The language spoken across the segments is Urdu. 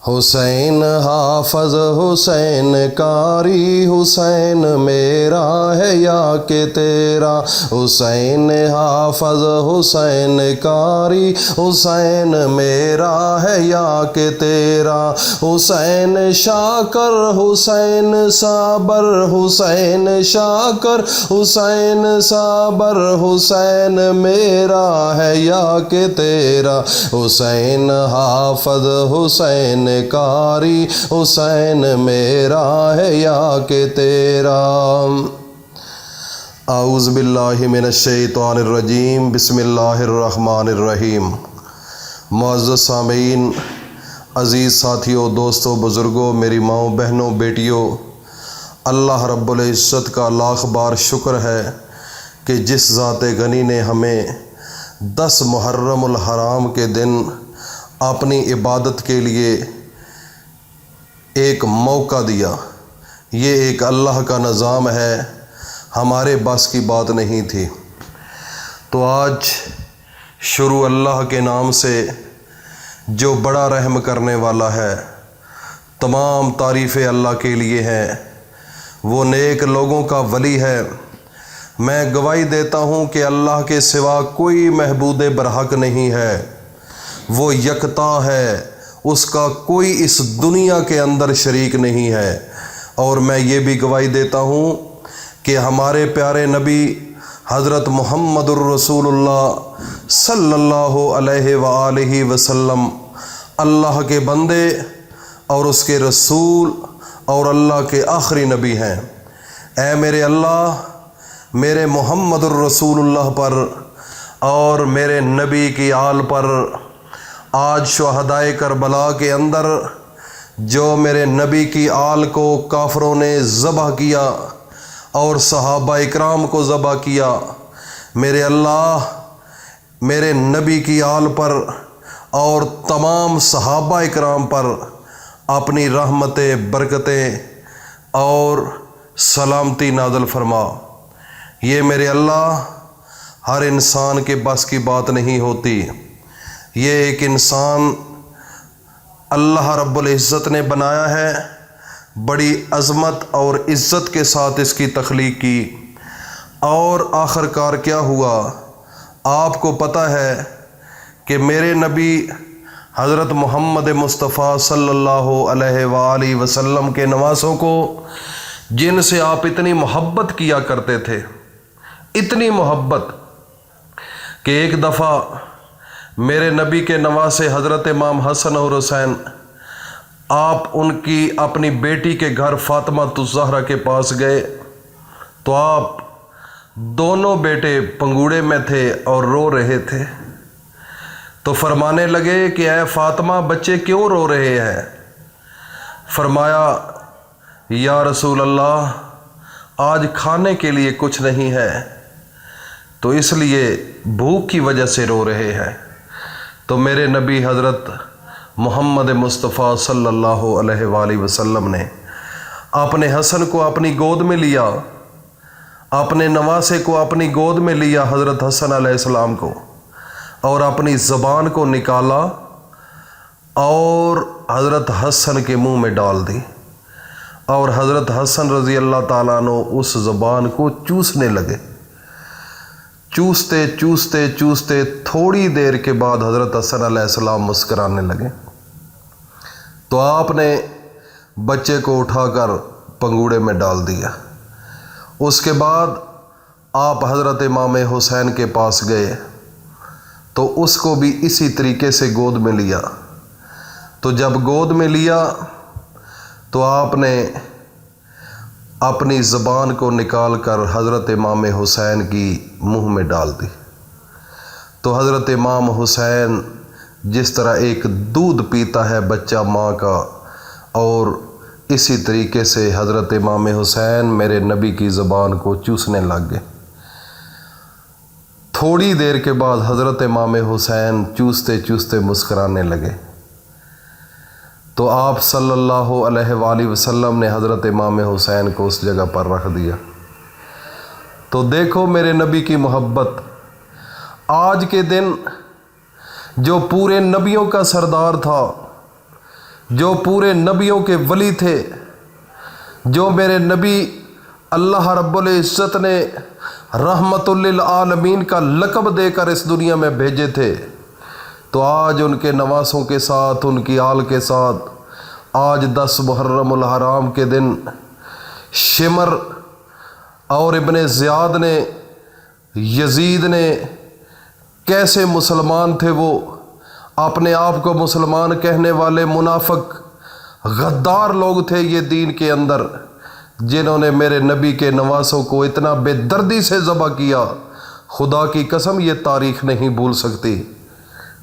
حسین حافظ حسین کاری حسین میرا ہے یا کہ تیرا، حسین حافظ حسین کاری حسین میرا ہے یا کہ تیرا، حسین شاکر حسین صابر حسین شاکر حسین صابر حسین میرا ہے یا کہ تیرا، حسین حافظ حسین کاری حسین میرا ہے یا کہ تیرا۔ اعوذ باللہ من الشیطان الرجیم، بسم اللہ الرحمن الرحیم۔ معزز سامعین، عزیز ساتھیوں، دوستوں، بزرگوں، میری ماؤں، بہنوں، بیٹیوں، اللہ رب العزت کا لاکھ بار شکر ہے کہ جس ذات غنی نے ہمیں 10 محرم الحرام کے دن اپنی عبادت کے لیے ایک موقع دیا۔ یہ ایک اللہ کا نظام ہے، ہمارے بس کی بات نہیں تھی۔ تو آج شروع اللہ کے نام سے جو بڑا رحم کرنے والا ہے، تمام تعریفیں اللہ کے لیے ہیں، وہ نیک لوگوں کا ولی ہے۔ میں گواہی دیتا ہوں کہ اللہ کے سوا کوئی معبود برحق نہیں ہے، وہ یکتا ہے، اس کا کوئی اس دنیا کے اندر شریک نہیں ہے۔ اور میں یہ بھی گواہی دیتا ہوں کہ ہمارے پیارے نبی حضرت محمد الرسول اللہ صلی اللہ علیہ وآلہ وسلم اللہ کے بندے اور اس کے رسول اور اللہ کے آخری نبی ہیں۔ اے میرے اللہ، میرے محمد الرسول اللہ پر اور میرے نبی کی آل پر آج شہدائے کربلا کے اندر جو میرے نبی کی آل کو کافروں نے ذبح کیا اور صحابہ اکرام کو ذبح کیا، میرے اللہ میرے نبی کی آل پر اور تمام صحابہ اکرام پر اپنی رحمتیں، برکتیں اور سلامتی نازل فرما۔ یہ میرے اللہ ہر انسان کے بس کی بات نہیں ہوتی۔ یہ ایک انسان اللہ رب العزت نے بنایا ہے، بڑی عظمت اور عزت کے ساتھ اس کی تخلیق کی، اور آخر کار کیا ہوا آپ کو پتہ ہے کہ میرے نبی حضرت محمد مصطفیٰ صلی اللہ علیہ وآلہ وسلم کے نواسوں کو، جن سے آپ اتنی محبت کیا کرتے تھے، اتنی محبت کہ ایک دفعہ میرے نبی کے نواسے حضرت امام حسن اور حسین، آپ ان کی اپنی بیٹی کے گھر فاطمہ الزہرا کے پاس گئے تو آپ دونوں بیٹے پنگوڑے میں تھے اور رو رہے تھے۔ تو فرمانے لگے کہ اے فاطمہ، بچے کیوں رو رہے ہیں؟ فرمایا یا رسول اللہ، آج کھانے کے لیے کچھ نہیں ہے، تو اس لیے بھوک کی وجہ سے رو رہے ہیں۔ تو میرے نبی حضرت محمد مصطفیٰ صلی اللہ علیہ وآلہ وسلم نے اپنے حسن کو اپنی گود میں لیا، اپنے نواسے کو اپنی گود میں لیا، حضرت حسن علیہ السلام کو، اور اپنی زبان کو نکالا اور حضرت حسن کے منہ میں ڈال دی، اور حضرت حسن رضی اللہ تعالیٰ عنہ اس زبان کو چوسنے لگے۔ چوستے چوستے چوستے تھوڑی دیر کے بعد حضرت حسن علیہ السلام مسکرانے لگے۔ تو آپ نے بچے کو اٹھا کر پنگوڑے میں ڈال دیا۔ اس کے بعد آپ حضرت امام حسین کے پاس گئے تو اس کو بھی اسی طریقے سے گود میں لیا۔ تو جب گود میں لیا تو آپ نے اپنی زبان کو نکال کر حضرت امام حسین کی منہ میں ڈال دی۔ تو حضرت امام حسین جس طرح ایک دودھ پیتا ہے بچہ ماں کا، اور اسی طریقے سے حضرت امام حسین میرے نبی کی زبان کو چوسنے لگ گئے۔ تھوڑی دیر کے بعد حضرت امام حسین چوستے چوستے مسکرانے لگے۔ تو آپ صلی اللہ علیہ وآلہ وسلم نے حضرت امام حسین کو اس جگہ پر رکھ دیا۔ تو دیکھو میرے نبی کی محبت۔ آج کے دن جو پورے نبیوں کا سردار تھا، جو پورے نبیوں کے ولی تھے، جو میرے نبی اللہ رب العزت نے رحمت للعالمین کا لقب دے کر اس دنیا میں بھیجے تھے، تو آج ان کے نواسوں کے ساتھ، ان کی آل کے ساتھ، آج 10 محرم الحرام کے دن شمر اور ابن زیاد نے، یزید نے، کیسے مسلمان تھے وہ، اپنے آپ کو مسلمان کہنے والے منافق غدار لوگ تھے یہ دین کے اندر، جنہوں نے میرے نبی کے نواسوں کو اتنا بے دردی سے ذبح کیا۔ خدا کی قسم یہ تاریخ نہیں بھول سکتی،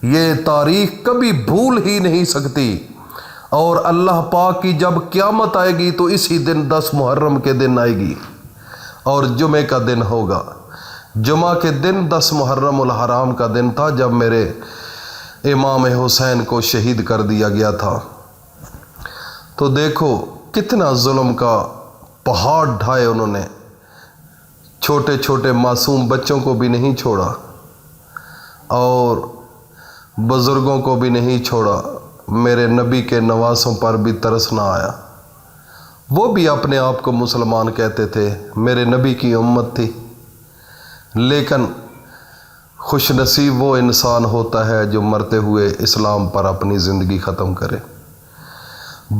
یہ تاریخ کبھی بھول ہی نہیں سکتی۔ اور اللہ پاک کی جب قیامت آئے گی تو اسی دن 10 محرم کے دن آئے گی، اور جمعے کا دن ہوگا۔ جمعہ کے دن 10 محرم الحرام کا دن تھا جب میرے امام حسین کو شہید کر دیا گیا تھا۔ تو دیکھو کتنا ظلم کا پہاڑ ڈھائے انہوں نے، چھوٹے چھوٹے معصوم بچوں کو بھی نہیں چھوڑا اور بزرگوں کو بھی نہیں چھوڑا۔ میرے نبی کے نواسوں پر بھی ترس نہ آیا، وہ بھی اپنے آپ کو مسلمان کہتے تھے، میرے نبی کی امت تھی۔ لیکن خوش نصیب وہ انسان ہوتا ہے جو مرتے ہوئے اسلام پر اپنی زندگی ختم کرے،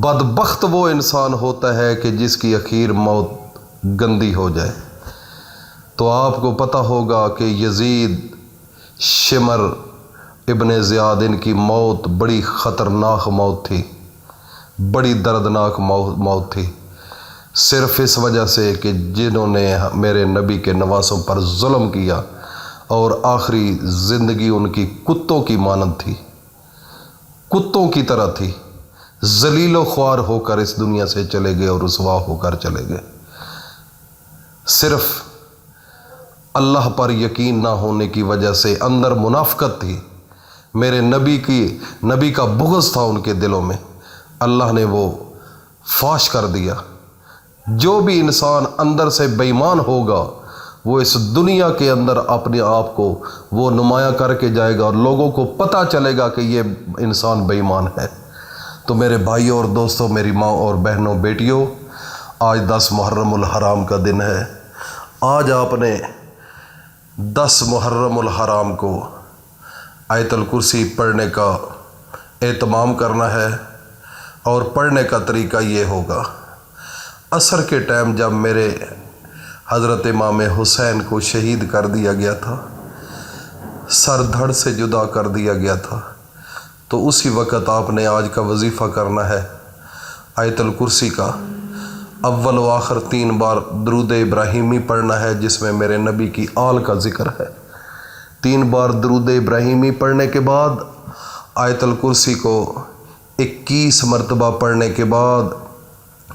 بدبخت وہ انسان ہوتا ہے کہ جس کی اخیر موت گندی ہو جائے۔ تو آپ کو پتہ ہوگا کہ یزید، شمر، ابن زیاد، ان کی موت بڑی خطرناک موت تھی، بڑی دردناک موت تھی، صرف اس وجہ سے کہ جنہوں نے میرے نبی کے نواسوں پر ظلم کیا، اور آخری زندگی ان کی کتوں کی مانند تھی، کتوں کی طرح تھی، ذلیل و خوار ہو کر اس دنیا سے چلے گئے اور رسوا ہو کر چلے گئے۔ صرف اللہ پر یقین نہ ہونے کی وجہ سے، اندر منافقت تھی، میرے نبی کا بغض تھا ان کے دلوں میں، اللہ نے وہ فاش کر دیا۔ جو بھی انسان اندر سے بے ایمان ہوگا وہ اس دنیا کے اندر اپنے آپ کو وہ نمایاں کر کے جائے گا، اور لوگوں کو پتہ چلے گا کہ یہ انسان بے ایمان ہے۔ تو میرے بھائیوں اور دوستوں، میری ماں اور بہنوں، بیٹیوں، آج 10 محرم الحرام کا دن ہے۔ آج آپ نے 10 محرم الحرام کو آیت الکرسی پڑھنے کا اہتمام کرنا ہے، اور پڑھنے کا طریقہ یہ ہوگا، عصر کے ٹائم جب میرے حضرت امام حسین کو شہید کر دیا گیا تھا، سر دھڑ سے جدا کر دیا گیا تھا، تو اسی وقت آپ نے آج کا وظیفہ کرنا ہے آیت الکرسی کا۔ اول و آخر 3 بار درود ابراہیمی پڑھنا ہے، جس میں میرے نبی کی آل کا ذکر ہے۔ 3 بار درود ابراہیمی پڑھنے کے بعد آیت الکرسی کو 21 مرتبہ پڑھنے کے بعد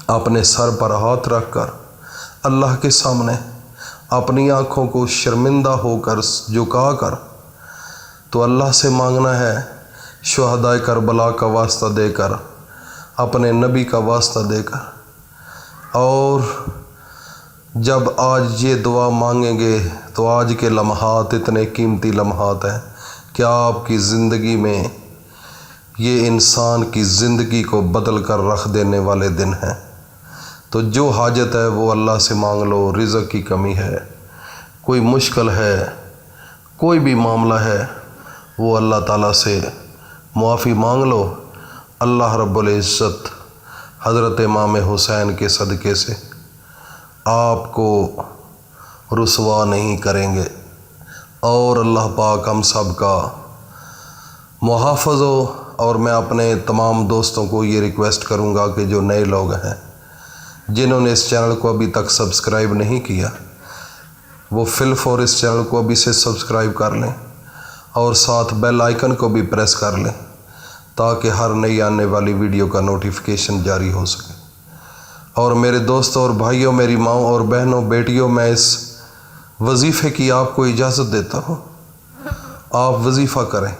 اپنے سر پر ہاتھ رکھ کر اللہ کے سامنے اپنی آنکھوں کو شرمندہ ہو کر جھکا کر تو اللہ سے مانگنا ہے، شہدائے کربلا کا واسطہ دے کر، اپنے نبی کا واسطہ دے کر۔ اور جب آج یہ دعا مانگیں گے تو آج کے لمحات اتنے قیمتی لمحات ہیں کہ آپ کی زندگی میں یہ انسان کی زندگی کو بدل کر رکھ دینے والے دن ہیں۔ تو جو حاجت ہے وہ اللہ سے مانگ لو، رزق کی کمی ہے، کوئی مشکل ہے، کوئی بھی معاملہ ہے، وہ اللہ تعالیٰ سے معافی مانگ لو۔ اللہ رب العزت حضرت امام حسین کے صدقے سے آپ کو رسوا نہیں کریں گے، اور اللہ پاک ہم سب کا محافظ ہو۔ اور میں اپنے تمام دوستوں کو یہ ریکویسٹ کروں گا کہ جو نئے لوگ ہیں، جنہوں نے اس چینل کو ابھی تک سبسکرائب نہیں کیا، وہ فی الفور اس چینل کو ابھی سے سبسکرائب کر لیں، اور ساتھ بیل آئیکن کو بھی پریس کر لیں، تاکہ ہر نئی آنے والی ویڈیو کا نوٹیفیکیشن جاری ہو سکے۔ اور میرے دوستوں اور بھائیوں، میری ماؤں اور بہنوں، بیٹیوں، میں اس وظیفے کی آپ کو اجازت دیتا ہوں، آپ وظیفہ کریں،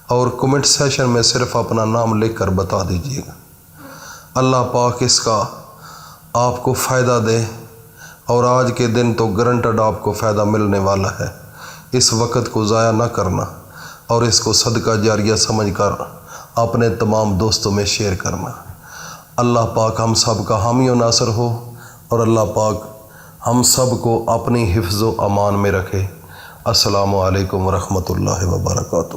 اور کمنٹ سیشن میں صرف اپنا نام لکھ کر بتا دیجیے گا۔ اللہ پاک اس کا آپ کو فائدہ دے، اور آج کے دن تو گرنٹڈ آپ کو فائدہ ملنے والا ہے۔ اس وقت کو ضائع نہ کرنا، اور اس کو صدقہ جاریہ سمجھ کر اپنے تمام دوستوں میں شیئر کرنا۔ اللہ پاک ہم سب کا حامی و ناصر ہو، اور اللہ پاک ہم سب کو اپنی حفظ و امان میں رکھے۔ السلام علیکم ورحمۃ اللہ وبرکاتہ۔